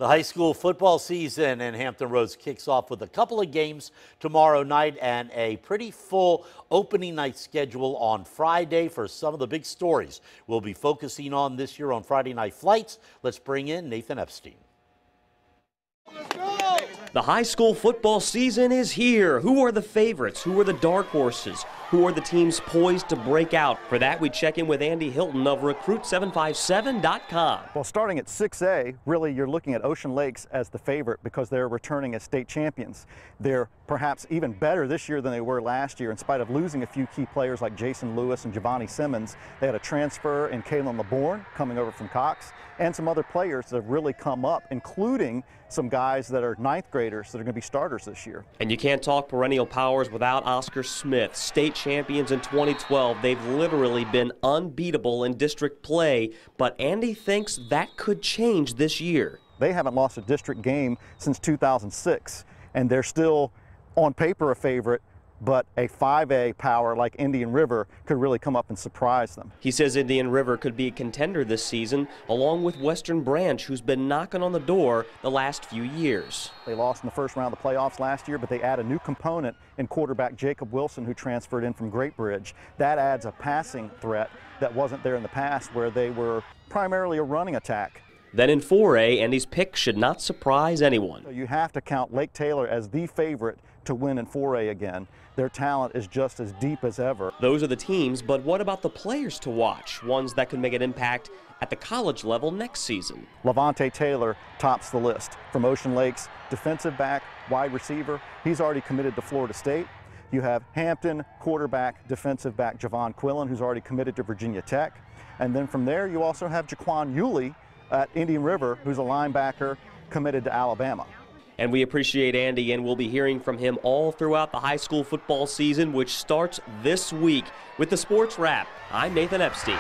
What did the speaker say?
The high school football season in Hampton Roads kicks off with a couple of games tomorrow night and a pretty full opening night schedule on Friday for some of the big stories we'll be focusing on this year on Friday Night Flights. Let's bring in Nathan Epstein. The high school football season is here. Who are the favorites? Who are the dark horses? Who are the teams poised to break out? For that, we check in with Andy Hilton of Recruit757.com. Well, starting at 6A, really you're looking at Ocean Lakes as the favorite because they're returning as state champions. They're perhaps even better this year than they were last year in spite of losing a few key players like Jason Lewis and Giovanni Simmons. They had a transfer in Kalen LeBourne coming over from Cox and some other players that have really come up, including some guys that are ninth graders that are going to be starters this year. And you can't talk perennial powers without Oscar Smith. State champions in 2012. They've literally been unbeatable in district play, but Andy thinks that could change this year. They haven't lost a district game since 2006, and they're still on paper a favorite, but a 5A power like Indian River could really come up and surprise them. He says Indian River could be a contender this season, along with Western Branch, who's been knocking on the door the last few years. They lost in the first round of the playoffs last year, but they add a new component in quarterback Jacob Wilson, who transferred in from Great Bridge. That adds a passing threat that wasn't there in the past, where they were primarily a running attack. Then in 4A, Andy's pick should not surprise anyone. So you have to count Lake Taylor as the favorite to win in 4A again. Their talent is just as deep as ever. Those are the teams, but what about the players to watch? Ones that could make an impact at the college level next season. Levante Taylor tops the list. From Ocean Lakes, defensive back, wide receiver. He's already committed to Florida State. You have Hampton quarterback, defensive back Javon Quillen, who's already committed to Virginia Tech. And then from there, you also have Jaquan Yulee at Indian River, who's a linebacker committed to Alabama. And we appreciate Andy, and we'll be hearing from him all throughout the high school football season, which starts this week. With the Sports Wrap, I'm Nathan Epstein.